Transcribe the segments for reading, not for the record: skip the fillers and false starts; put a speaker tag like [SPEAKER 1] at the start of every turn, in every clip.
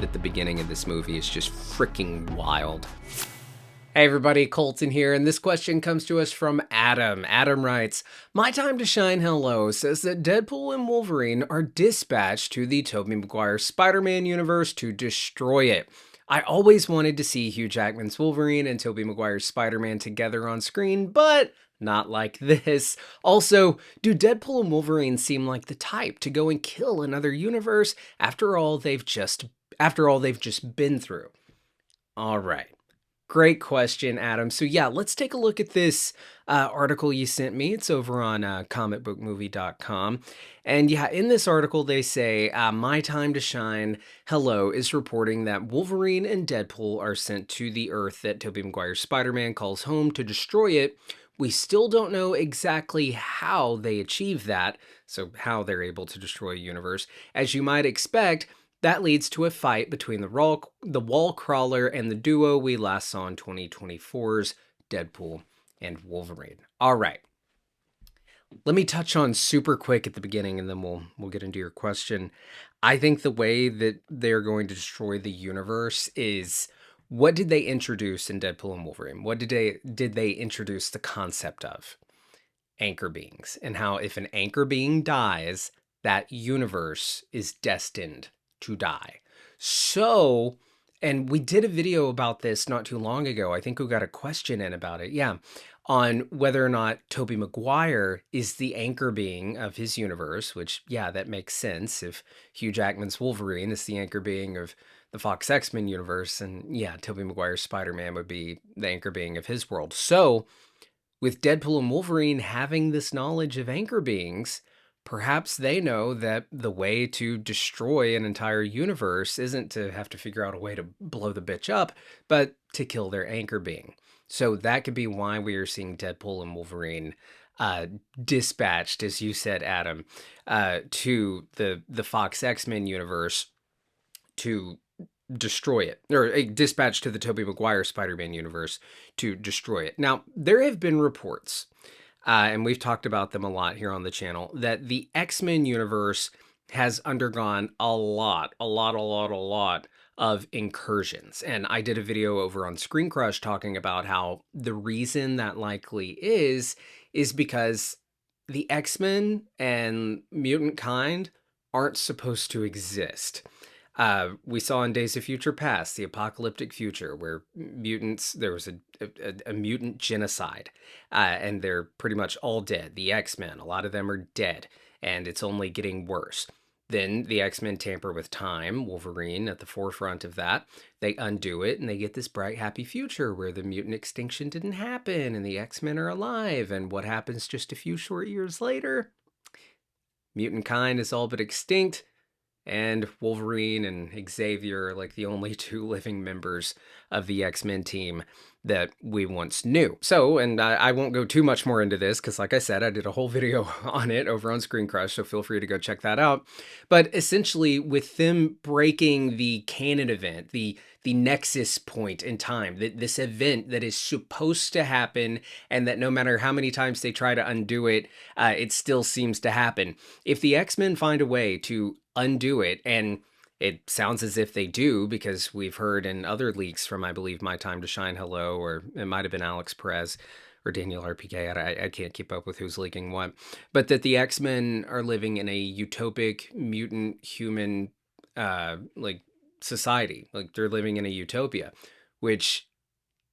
[SPEAKER 1] at the beginning of this movie is just freaking wild. Hey everybody, Colton here, and this question comes to us from Adam. Adam writes, "My Time to Shine Hello says that Deadpool and Wolverine are dispatched to the Tobey Maguire Spider-Man universe to destroy it. I always wanted to see Hugh Jackman's Wolverine and Tobey Maguire's Spider-Man together on screen, but not like this. Also, do Deadpool and Wolverine seem like the type to go and kill another universe after all they've just been through?" All right. Great question, Adam. So yeah, let's take a look at this article you sent me. It's over on comicbookmovie.com. And yeah, in this article, they say, My Time to Shine Hello is reporting that Wolverine and Deadpool are sent to the Earth that Tobey Maguire's Spider-Man calls home to destroy it. We still don't know exactly how they achieve that, so how they're able to destroy a universe. As you might expect, that leads to a fight between the wall crawler and the duo we last saw in 2024's Deadpool and Wolverine. All right. Let me touch on super quick at the beginning, and then we'll get into your question. I think the way that they're going to destroy the universe is, what did they introduce in Deadpool and Wolverine? What did they introduce the concept of? Anchor beings, and how if an anchor being dies, that universe is destined to die. So, and we did a video about this not too long ago. I think we got a question in about it. Yeah. On whether or not Tobey Maguire is the anchor being of his universe, which, yeah, that makes sense. If Hugh Jackman's Wolverine is the anchor being of the Fox X-Men universe, and yeah, Tobey Maguire's Spider-Man would be the anchor being of his world. So, with Deadpool and Wolverine having this knowledge of anchor beings, perhaps they know that the way to destroy an entire universe isn't to have to figure out a way to blow the bitch up, but to kill their anchor being. So that could be why we are seeing Deadpool and Wolverine dispatched, as you said, Adam, to the Fox X-Men universe to destroy it, or a dispatch to the Tobey Maguire Spider-Man universe to destroy it. Now, there have been reports, and we've talked about them a lot here on the channel, that the X-Men universe has undergone a lot of incursions. And I did a video over on Screen Crush talking about how the reason that likely is because the X-Men and mutant kind aren't supposed to exist. We saw in Days of Future Past, the apocalyptic future, where there was a mutant genocide, and they're pretty much all dead. The X-Men, a lot of them are dead, and it's only getting worse. Then the X-Men tamper with time, Wolverine at the forefront of that. They undo it, and they get this bright, happy future where the mutant extinction didn't happen, and the X-Men are alive. And what happens just a few short years later? Mutant kind is all but extinct, and Wolverine and Xavier are like the only two living members of the X-Men team that we once knew. So, and I won't go too much more into this because, like I said, I did a whole video on it over on Screen Crush, so feel free to go check that out. But essentially, with them breaking the canon event, the nexus point in time, this event that is supposed to happen, and that no matter how many times they try to undo it, it still seems to happen. If the X-Men find a way to undo it, and it sounds as if they do, because we've heard in other leaks from, I believe, My Time to Shine Hello, or it might have been Alex Perez or Daniel RPK. I can't keep up with who's leaking what. But that the X-Men are living in a utopic mutant human like society. Like they're living in a utopia, which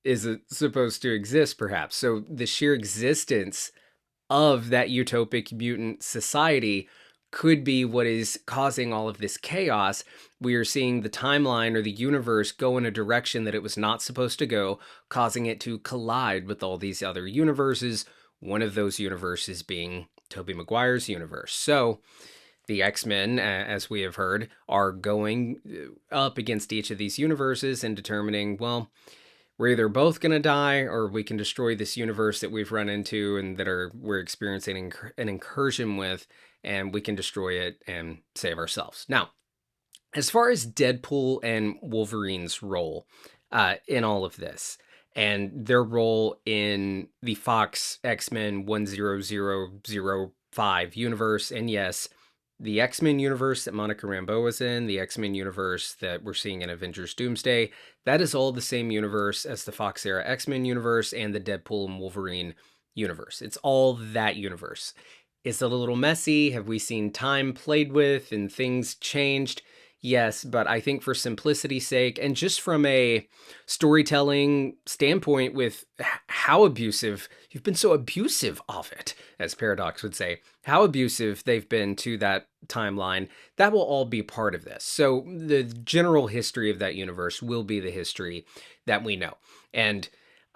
[SPEAKER 1] isn't supposed to exist, perhaps. So the sheer existence of that utopic mutant society could be what is causing all of this chaos. We are seeing the timeline or the universe go in a direction that it was not supposed to go, causing it to collide with all these other universes, one of those universes being Tobey Maguire's universe. So the X-Men, as we have heard, are going up against each of these universes and determining, well, we're either both going to die, or we can destroy this universe that we've run into and that we're experiencing an incursion with, and we can destroy it and save ourselves. Now, as far as Deadpool and Wolverine's role in all of this, and their role in the Fox X-Men 10005 universe, and yes, the X-Men universe that Monica Rambeau is in, the X-Men universe that we're seeing in Avengers Doomsday, that is all the same universe as the Fox era X-Men universe and the Deadpool and Wolverine universe. It's all that universe. Is it a little messy? Have we seen time played with and things changed? Yes, but I think for simplicity's sake and just from a storytelling standpoint with how abusive, you've been so abusive of it, as Paradox would say, how abusive they've been to that timeline, that will all be part of this. So the general history of that universe will be the history that we know. And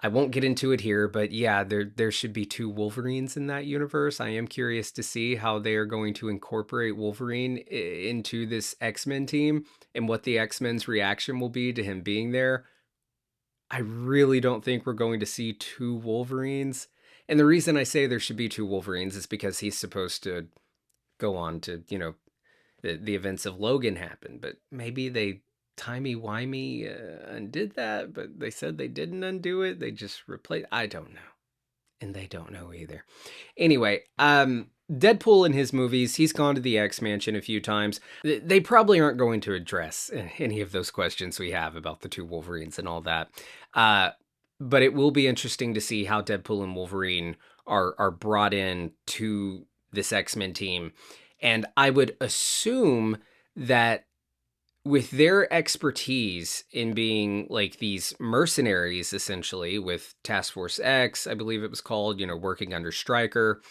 [SPEAKER 1] I won't get into it here, but yeah, there should be two Wolverines in that universe. I am curious to see how they are going to incorporate Wolverine into this X-Men team and what the X-Men's reaction will be to him being there. I really don't think we're going to see two Wolverines. And the reason I say there should be two Wolverines is because he's supposed to go on to, the events of Logan happen. But maybe they timey-wimey undid that, but they said they didn't undo it. They just replaced. I don't know. And they don't know either. Anyway, Deadpool in his movies, he's gone to the X-Mansion a few times. They probably aren't going to address any of those questions we have about the two Wolverines and all that. But it will be interesting to see how Deadpool and Wolverine are brought in to this X-Men team. And I would assume that with their expertise in being like these mercenaries, essentially, with Task Force X, I believe it was called, working under Stryker.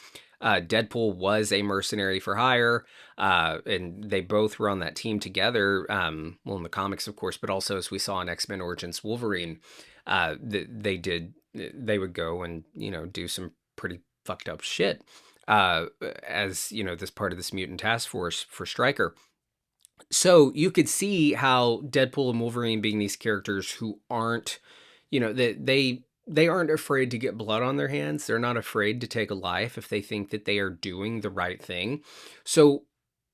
[SPEAKER 1] Deadpool was a mercenary for hire, and they both were on that team together. Well, in the comics, of course, but also as we saw in X-Men Origins Wolverine, they would go and, do some pretty fucked up shit, as, this part of this mutant task force for Stryker. So you could see how Deadpool and Wolverine being these characters who aren't, they aren't afraid to get blood on their hands. They're not afraid to take a life if they think that they are doing the right thing. So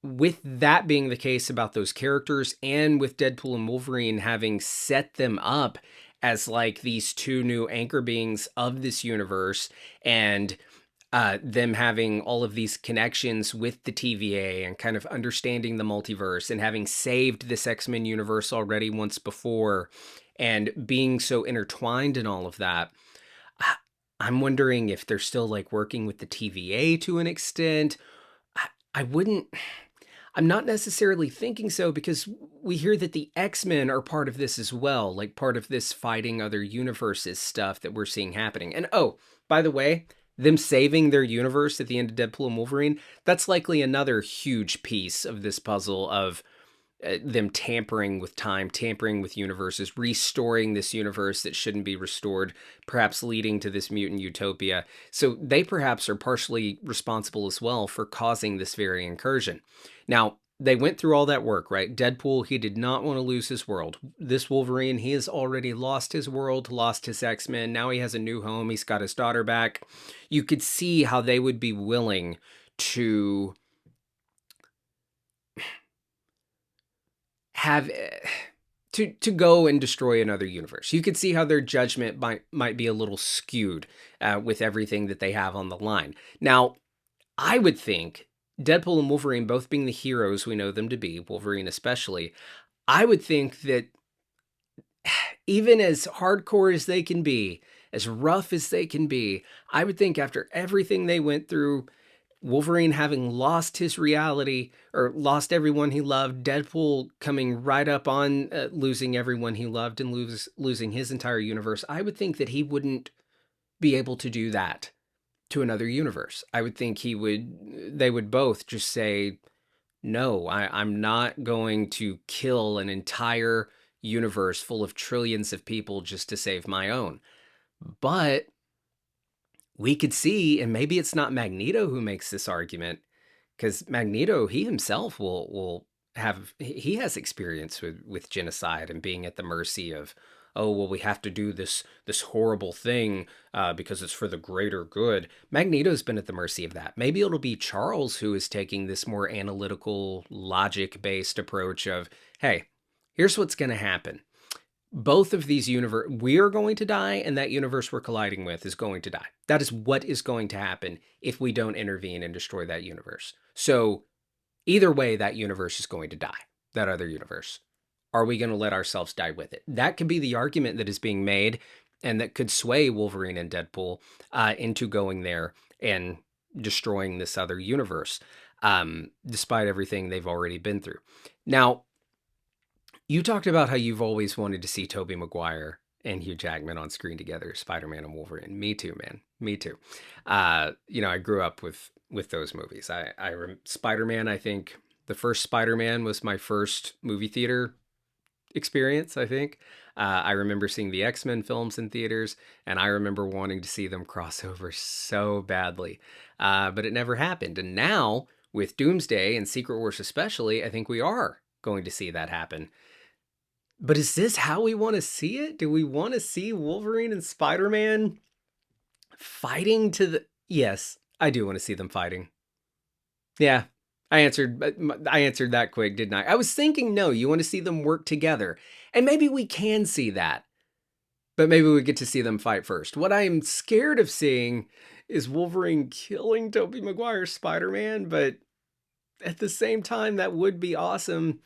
[SPEAKER 1] with that being the case about those characters, and with Deadpool and Wolverine having set them up as like these two new anchor beings of this universe, and them having all of these connections with the TVA and kind of understanding the multiverse and having saved this X-Men universe already once before and being so intertwined in all of that, I'm wondering if they're still like working with the TVA to an extent. I'm not necessarily thinking so, because we hear that the X-Men are part of this as well, like part of this fighting other universes stuff that we're seeing happening. And oh, by the way, them saving their universe at the end of Deadpool and Wolverine, that's likely another huge piece of this puzzle of them tampering with time, tampering with universes, restoring this universe that shouldn't be restored, perhaps leading to this mutant utopia. So they perhaps are partially responsible as well for causing this very incursion. Now, they went through all that work, right? Deadpool, he did not want to lose his world. This Wolverine, he has already lost his world, lost his X-Men. Now he has a new home. He's got his daughter back. You could see how they would be willing to have to go and destroy another universe. You could see how their judgment might be a little skewed with everything that they have on the line. Now, I would think Deadpool and Wolverine both being the heroes we know them to be, Wolverine especially, I would think that even as hardcore as they can be, as rough as they can be, I would think after everything they went through, Wolverine having lost his reality or lost everyone he loved, Deadpool coming right up on losing everyone he loved and losing his entire universe, I would think that he wouldn't be able to do that to another universe. I would think they would both just say, no, I'm not going to kill an entire universe full of trillions of people just to save my own. But we could see, and maybe it's not Magneto who makes this argument, because Magneto, he himself he has experience with genocide and being at the mercy of, oh, well, we have to do this horrible thing because it's for the greater good. Magneto's been at the mercy of that. Maybe it'll be Charles who is taking this more analytical, logic-based approach of, hey, here's what's going to happen. Both of these we are going to die, and that universe we're colliding with is going to die. That is what is going to happen if we don't intervene and destroy that universe. So Either way, that universe is going to die, that other universe. Are we going to let ourselves die with it? That could be the argument that is being made, and that could sway Wolverine and Deadpool into going there and destroying this other universe, despite everything they've already been through. Now, you talked about how you've always wanted to see Tobey Maguire and Hugh Jackman on screen together, Spider-Man and Wolverine. Me too, man. Me too. I grew up with those movies. Spider-Man, I think the first Spider-Man was my first movie theater experience, I think. I remember seeing the X-Men films in theaters, and I remember wanting to see them cross over so badly. But it never happened. And now, with Doomsday and Secret Wars especially, I think we are going to see that happen. But is this how we want to see it? Do we want to see Wolverine and Spider-Man fighting to the... Yes, I do want to see them fighting. Yeah, I answered that quick, didn't I? I was thinking, no, you want to see them work together. And maybe we can see that. But maybe we get to see them fight first. What I am scared of seeing is Wolverine killing Tobey Maguire Spider-Man, but at the same time, that would be awesome.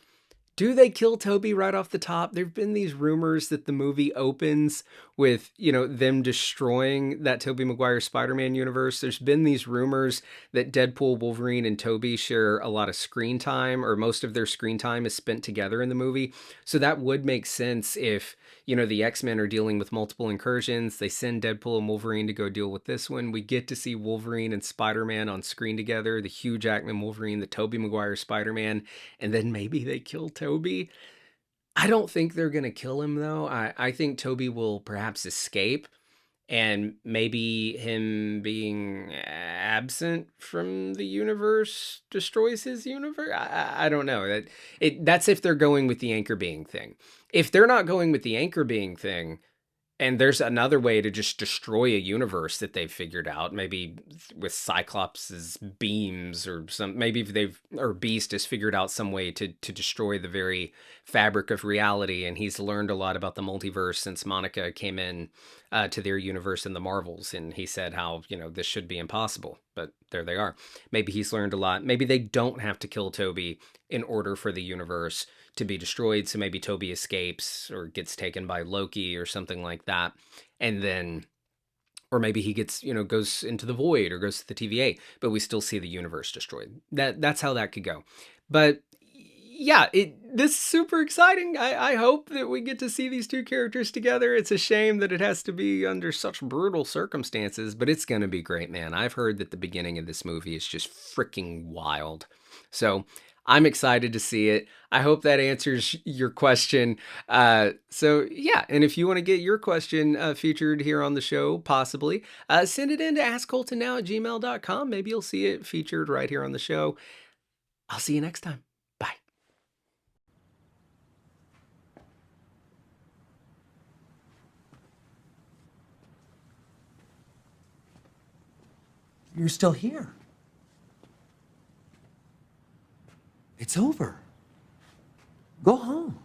[SPEAKER 1] Do they kill Tobey right off the top? There've been these rumors that the movie opens with, them destroying that Tobey Maguire Spider-Man universe. There's been these rumors that Deadpool, Wolverine, and Tobey share a lot of screen time, or most of their screen time is spent together in the movie. So that would make sense if, the X-Men are dealing with multiple incursions. They send Deadpool and Wolverine to go deal with this one. We get to see Wolverine and Spider-Man on screen together, the Hugh Jackman Wolverine, the Tobey Maguire Spider-Man, and then maybe they kill Tobey. I don't think they're going to kill him, though. I think Tobey will perhaps escape, and maybe him being absent from the universe destroys his universe. I don't know. That's if they're going with the anchor being thing. If they're not going with the anchor being thing, and there's another way to just destroy a universe that they've figured out, maybe with Cyclops' beams or maybe Beast has figured out some way to destroy the very fabric of reality, and he's learned a lot about the multiverse since Monica came in to their universe in the Marvels, and he said how, this should be impossible, but there they are. Maybe he's learned a lot. Maybe they don't have to kill Tobey in order for the universe to be destroyed, so maybe Tobey escapes or gets taken by Loki or something like that, and then, or maybe he gets, goes into the void or goes to the TVA, but we still see the universe destroyed. That's how that could go. But yeah, this is super exciting. I hope that we get to see these two characters together. It's a shame that it has to be under such brutal circumstances, but it's going to be great, man. I've heard that the beginning of this movie is just freaking wild. So I'm excited to see it. I hope that answers your question. So yeah, and if you want to get your question featured here on the show, possibly, send it in to AskColtonNow@gmail.com. Maybe you'll see it featured right here on the show. I'll see you next time. Bye.
[SPEAKER 2] You're still here. It's over. Go home.